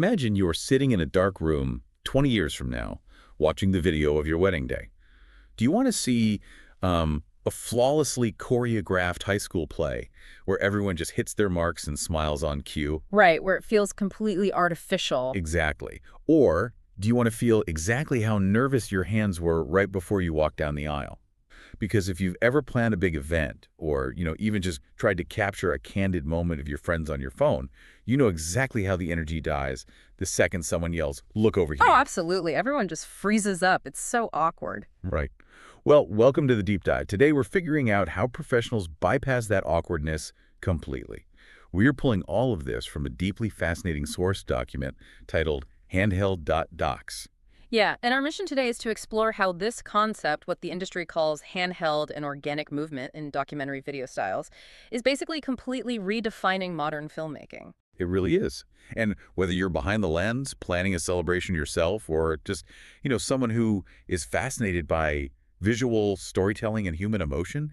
Imagine you're sitting in a dark room 20 years from now, watching the video of your wedding day. Do you want to see a flawlessly choreographed high school play where everyone just hits their marks and smiles on cue? Right, where it feels completely artificial. Exactly. Or do you want to feel exactly how nervous your hands were right before you walked down the aisle? Because if you've ever planned a big event or, even just tried to capture a candid moment of your friends on your phone, you know exactly how the energy dies the second someone yells, "Look over here." Oh, absolutely. Everyone just freezes up. It's so awkward. Right. Well, welcome to the deep dive. Today we're figuring out how professionals bypass that awkwardness completely. We're pulling all of this from a deeply fascinating source document titled Handheld.docs. Yeah, and our mission today is to explore how this concept, what the industry calls handheld and organic movement in documentary video styles, is basically completely redefining modern filmmaking. It really is. And whether you're behind the lens, planning a celebration yourself, or just, someone who is fascinated by visual storytelling and human emotion,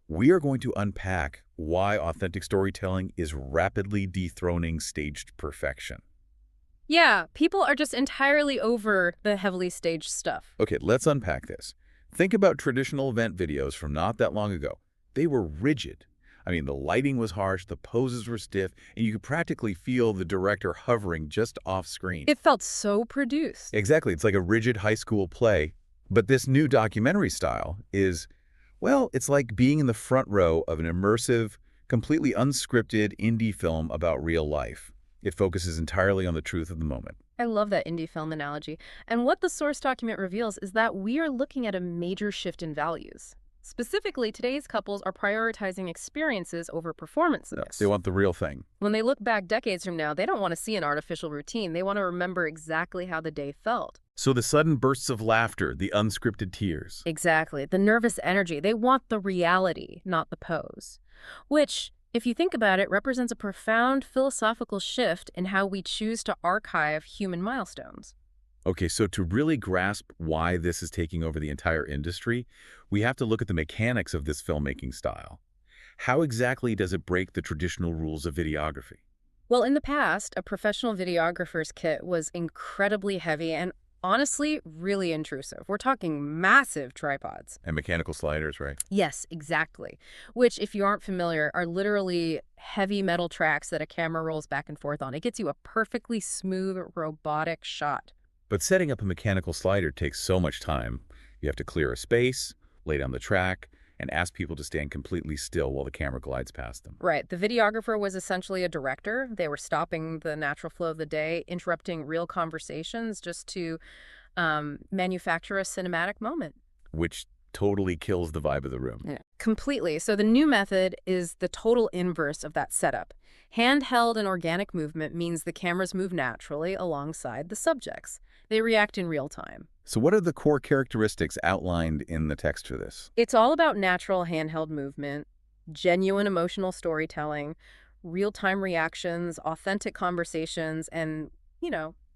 we are going to unpack why authentic storytelling is rapidly dethroning staged perfection. Yeah, people are just entirely over the heavily staged stuff. Okay, let's unpack this. Think about traditional event videos from not that long ago. They were rigid. I mean, the lighting was harsh, the poses were stiff, and you could practically feel the director hovering just off screen. It felt so produced. Exactly. It's like a rigid high school play. But this new documentary style is, well, it's like being in the front row of an immersive, completely unscripted indie film about real life. It focuses entirely on the truth of the moment. I love that indie film analogy. And what the source document reveals is that we are looking at a major shift in values. Specifically, today's couples are prioritizing experiences over performances. They want the real thing. When they look back decades from now, they don't want to see an artificial routine. They want to remember exactly how the day felt. So the sudden bursts of laughter, the unscripted tears. Exactly. The nervous energy. They want the reality, not the pose. Which, if you think about it, represents a profound philosophical shift in how we choose to archive human milestones. Okay, so to really grasp why this is taking over the entire industry, we have to look at the mechanics of this filmmaking style. How exactly does it break the traditional rules of videography? Well, in the past, a professional videographer's kit was incredibly heavy and honestly really intrusive. We're talking massive tripods. And mechanical sliders, right? Yes, exactly. Which, if you aren't familiar, are literally heavy metal tracks that a camera rolls back and forth on. It gets you a perfectly smooth, robotic shot. But setting up a mechanical slider takes so much time. You have to clear a space, lay down the track, and ask people to stand completely still while the camera glides past them. Right. The videographer was essentially a director. They were stopping the natural flow of the day, interrupting real conversations just to manufacture a cinematic moment. Which totally kills the vibe of the room. Yeah. Completely. So the new method is the total inverse of that setup. Handheld and organic movement means the cameras move naturally alongside the subjects. They react in real time. So what are the core characteristics outlined in the text for this? It's all about natural handheld movement, genuine emotional storytelling, real-time reactions, authentic conversations, and,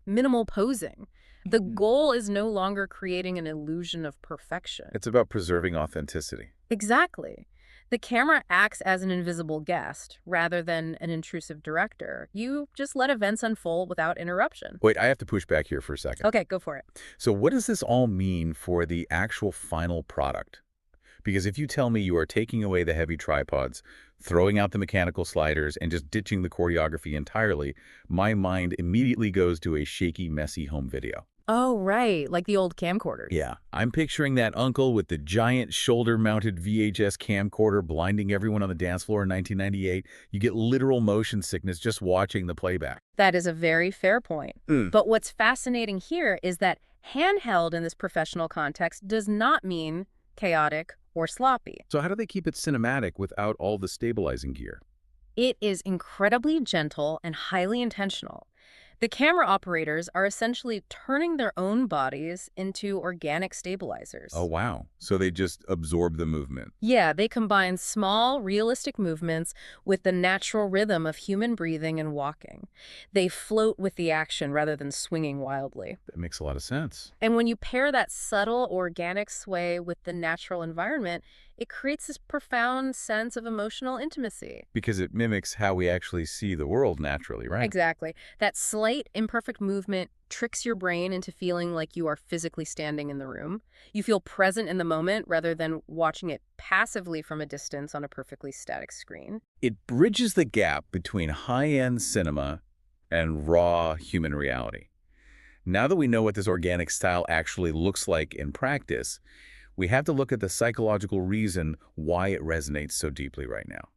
minimal posing. The goal is no longer creating an illusion of perfection. It's about preserving authenticity. Exactly. The camera acts as an invisible guest rather than an intrusive director. You just let events unfold without interruption. Wait, I have to push back here for a second. Okay, go for it. So what does this all mean for the actual final product? Because if you tell me you are taking away the heavy tripods, throwing out the mechanical sliders, and just ditching the choreography entirely, my mind immediately goes to a shaky, messy home video. Oh, right, like the old camcorders. Yeah, I'm picturing that uncle with the giant shoulder-mounted VHS camcorder blinding everyone on the dance floor in 1998. You get literal motion sickness just watching the playback. That is a very fair point. But what's fascinating here is that handheld in this professional context does not mean chaotic or sloppy. So how do they keep it cinematic without all the stabilizing gear? It is incredibly gentle and highly intentional. The camera operators are essentially turning their own bodies into organic stabilizers. Oh, wow. So they just absorb the movement. Yeah, they combine small, realistic movements with the natural rhythm of human breathing and walking. They float with the action rather than swinging wildly. That makes a lot of sense. And when you pair that subtle, organic sway with the natural environment, it creates this profound sense of emotional intimacy. Because it mimics how we actually see the world naturally, right? Exactly. That slight, imperfect movement tricks your brain into feeling like you are physically standing in the room. You feel present in the moment rather than watching it passively from a distance on a perfectly static screen. It bridges the gap between high-end cinema and raw human reality. Now that we know what this organic style actually looks like in practice, we have to look at the psychological reason why it resonates so deeply right now.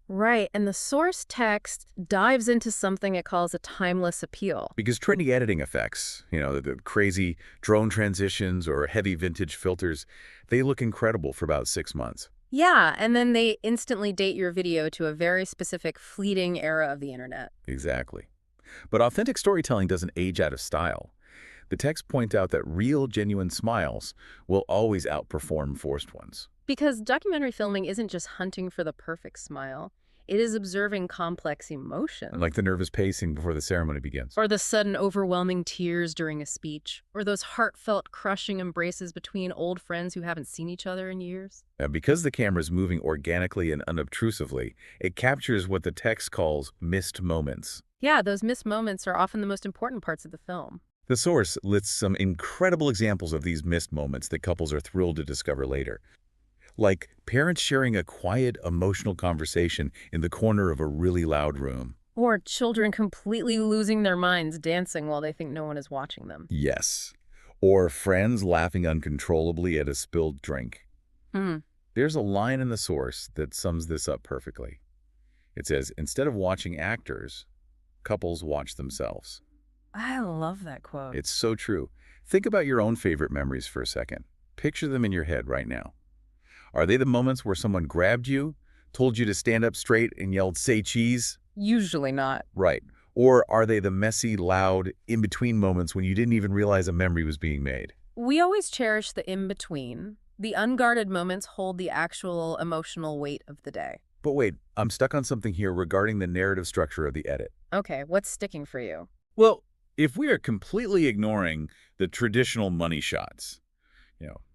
Right, and the source text dives into something it calls a timeless appeal. Because trendy editing effects, the crazy drone transitions or heavy vintage filters, they look incredible for about 6 months. Yeah, and then they instantly date your video to a very specific fleeting era of the internet. Exactly. But authentic storytelling doesn't age out of style. The texts point out that real, genuine smiles will always outperform forced ones. Because documentary filming isn't just hunting for the perfect smile, it is observing complex emotions. Like the nervous pacing before the ceremony begins. Or the sudden overwhelming tears during a speech, or those heartfelt crushing embraces between old friends who haven't seen each other in years. Now, because the camera is moving organically and unobtrusively, it captures what the text calls missed moments. Yeah, those missed moments are often the most important parts of the film. The source lists some incredible examples of these missed moments that couples are thrilled to discover later. Like parents sharing a quiet, emotional conversation in the corner of a really loud room. Or children completely losing their minds dancing while they think no one is watching them. Yes. Or friends laughing uncontrollably at a spilled drink. Hmm. There's a line in the source that sums this up perfectly. It says, instead of watching actors, couples watch themselves. I love that quote. It's so true. Think about your own favorite memories for a second. Picture them in your head right now. Are they the moments where someone grabbed you, told you to stand up straight, and yelled, "Say cheese"? Usually not. Right. Or are they the messy, loud, in-between moments when you didn't even realize a memory was being made? We always cherish the in-between. The unguarded moments hold the actual emotional weight of the day. But wait, I'm stuck on something here regarding the narrative structure of the edit. Okay, what's sticking for you? Well, if we are completely ignoring the traditional money shots,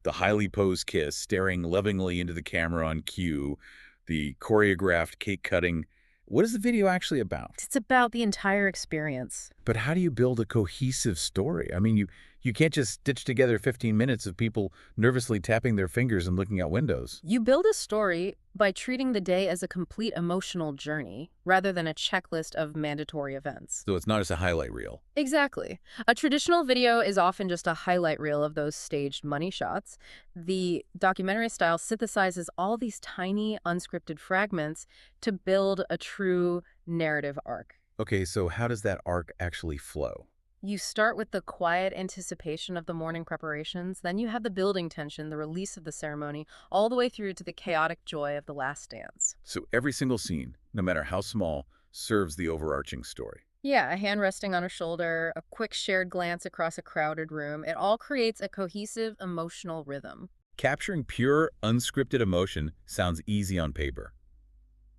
the highly posed kiss, staring lovingly into the camera on cue, the choreographed cake cutting, what is the video actually about? It's about the entire experience. But how do you build a cohesive story? I mean, you can't just stitch together 15 minutes of people nervously tapping their fingers and looking out windows. You build a story by treating the day as a complete emotional journey rather than a checklist of mandatory events. So it's not just a highlight reel. Exactly. A traditional video is often just a highlight reel of those staged money shots. The documentary style synthesizes all these tiny, unscripted fragments to build a true narrative arc. Okay, so how does that arc actually flow? You start with the quiet anticipation of the morning preparations, then you have the building tension, the release of the ceremony, all the way through to the chaotic joy of the last dance. So every single scene, no matter how small, serves the overarching story. Yeah, a hand resting on a shoulder, a quick shared glance across a crowded room, it all creates a cohesive emotional rhythm. Capturing pure, unscripted emotion sounds easy on paper.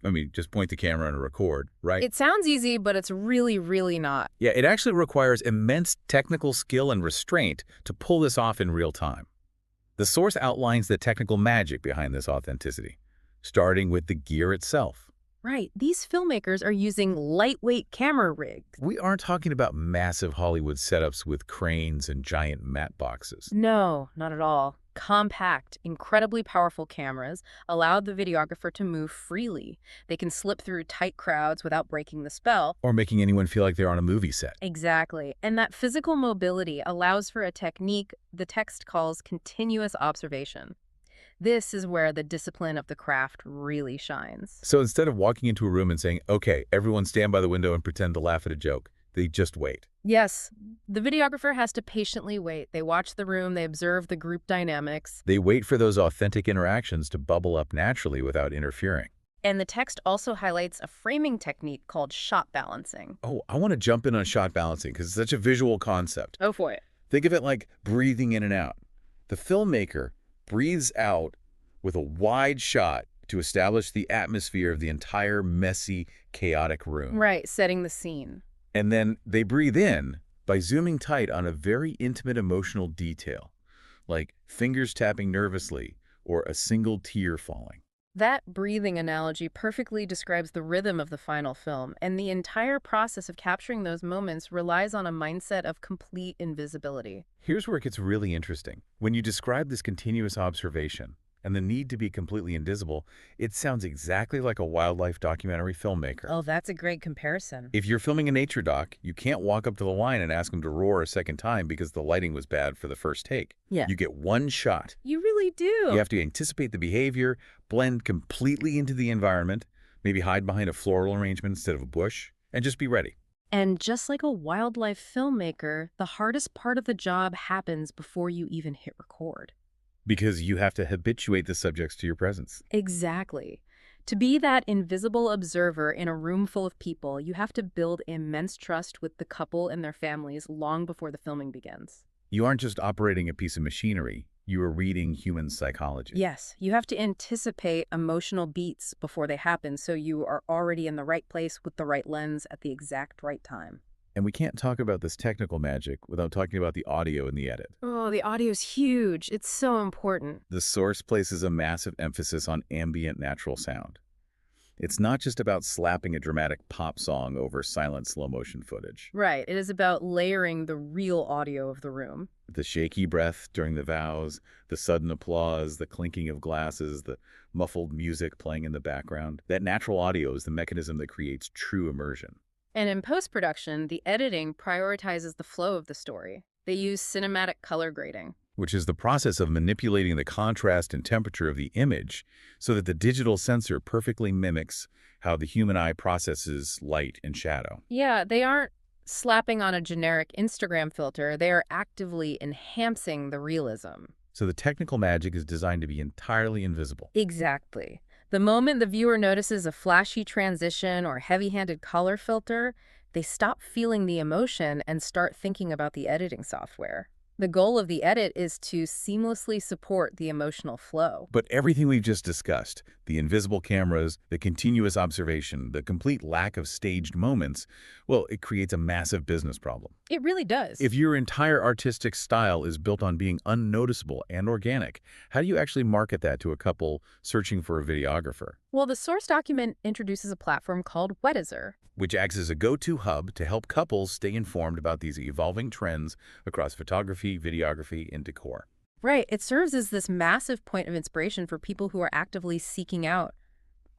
I mean, just point the camera and record, right? It sounds easy, but it's really, really not. Yeah, it actually requires immense technical skill and restraint to pull this off in real time. The source outlines the technical magic behind this authenticity, starting with the gear itself. Right, these filmmakers are using lightweight camera rigs. We aren't talking about massive Hollywood setups with cranes and giant matte boxes. No, not at all. Compact, incredibly powerful cameras allowed the videographer to move freely. They can slip through tight crowds without breaking the spell. Or making anyone feel like they're on a movie set. Exactly. And that physical mobility allows for a technique the text calls continuous observation. This is where the discipline of the craft really shines. So instead of walking into a room and saying, "Okay, everyone stand by the window and pretend to laugh at a joke," they just wait. Yes, the videographer has to patiently wait. They watch the room, they observe the group dynamics. They wait for those authentic interactions to bubble up naturally without interfering. And the text also highlights a framing technique called shot balancing. Oh, I want to jump in on shot balancing because it's such a visual concept. Go for it. Think of it like breathing in and out. The filmmaker breathes out with a wide shot to establish the atmosphere of the entire messy, chaotic room. Right, setting the scene. And then they breathe in by zooming tight on a very intimate emotional detail, like fingers tapping nervously or a single tear falling. That breathing analogy perfectly describes the rhythm of the final film, and the entire process of capturing those moments relies on a mindset of complete invisibility. Here's where it gets really interesting. When you describe this continuous observation and the need to be completely invisible, it sounds exactly like a wildlife documentary filmmaker. Oh, that's a great comparison. If you're filming a nature doc, you can't walk up to the lion and ask him to roar a second time because the lighting was bad for the first take. Yeah. You get one shot. You really do. You have to anticipate the behavior, blend completely into the environment, maybe hide behind a floral arrangement instead of a bush, and just be ready. And just like a wildlife filmmaker, the hardest part of the job happens before you even hit record. Because you have to habituate the subjects to your presence. Exactly. To be that invisible observer in a room full of people, you have to build immense trust with the couple and their families long before the filming begins. You aren't just operating a piece of machinery, you are reading human psychology. Yes, you have to anticipate emotional beats before they happen so you are already in the right place with the right lens at the exact right time. And we can't talk about this technical magic without talking about the audio in the edit. Oh, the audio's huge. It's so important. The source places a massive emphasis on ambient natural sound. It's not just about slapping a dramatic pop song over silent slow-motion footage. Right. It is about layering the real audio of the room. The shaky breath during the vows, the sudden applause, the clinking of glasses, the muffled music playing in the background. That natural audio is the mechanism that creates true immersion. And in post-production, the editing prioritizes the flow of the story. They use cinematic color grading. Which is the process of manipulating the contrast and temperature of the image so that the digital sensor perfectly mimics how the human eye processes light and shadow. Yeah, they aren't slapping on a generic Instagram filter. They are actively enhancing the realism. So the technical magic is designed to be entirely invisible. Exactly. The moment the viewer notices a flashy transition or heavy-handed color filter, they stop feeling the emotion and start thinking about the editing software. The goal of the edit is to seamlessly support the emotional flow. But everything we've just discussed, the invisible cameras, the continuous observation, the complete lack of staged moments, well, it creates a massive business problem. It really does. If your entire artistic style is built on being unnoticeable and organic, how do you actually market that to a couple searching for a videographer? Well, the source document introduces a platform called Weddizer. Which acts as a go-to hub to help couples stay informed about these evolving trends across photography, videography, and decor. Right. It serves as this massive point of inspiration for people who are actively seeking out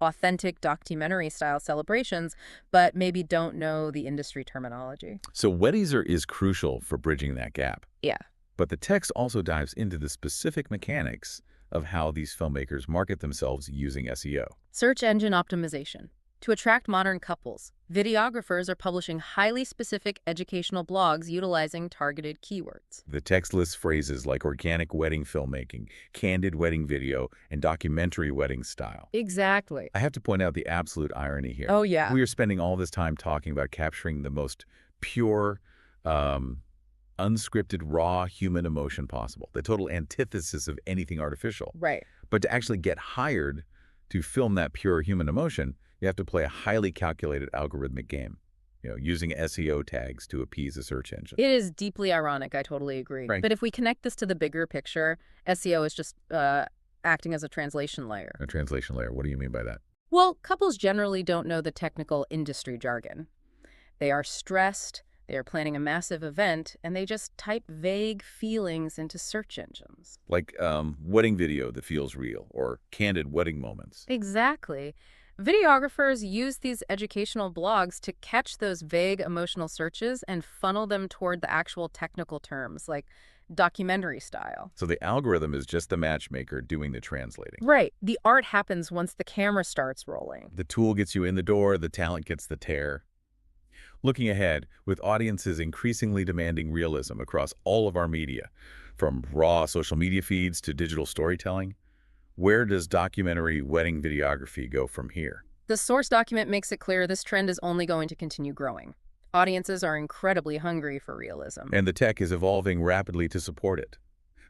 authentic documentary-style celebrations, but maybe don't know the industry terminology. So Weddizer is crucial for bridging that gap. Yeah. But the text also dives into the specific mechanics of how these filmmakers market themselves using SEO. Search engine optimization. To attract modern couples, videographers are publishing highly specific educational blogs utilizing targeted keywords. The text lists phrases like organic wedding filmmaking, candid wedding video, and documentary wedding style. Exactly. I have to point out the absolute irony here. Oh, yeah. We are spending all this time talking about capturing the most pure, unscripted, raw human emotion possible, the total antithesis of anything artificial. Right. But to actually get hired to film that pure human emotion, you have to play a highly calculated algorithmic game, using SEO tags to appease a search engine. It is deeply ironic. I totally agree. Right. But if we connect this to the bigger picture, SEO is just acting as a translation layer. A translation layer. What do you mean by that? Well, couples generally don't know the technical industry jargon. They are stressed, they are planning a massive event, and they just type vague feelings into search engines. Like wedding video that feels real, or candid wedding moments. Exactly. Videographers use these educational blogs to catch those vague emotional searches and funnel them toward the actual technical terms, like documentary style. So the algorithm is just the matchmaker doing the translating. Right. The art happens once the camera starts rolling. The tool gets you in the door, the talent gets the tear. Looking ahead, with audiences increasingly demanding realism across all of our media, from raw social media feeds to digital storytelling, where does documentary wedding videography go from here? The source document makes it clear this trend is only going to continue growing. Audiences are incredibly hungry for realism. And the tech is evolving rapidly to support it.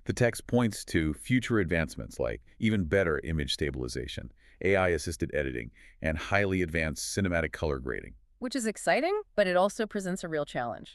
The text points to future advancements like even better image stabilization, AI-assisted editing, and highly advanced cinematic color grading. Which is exciting, but it also presents a real challenge.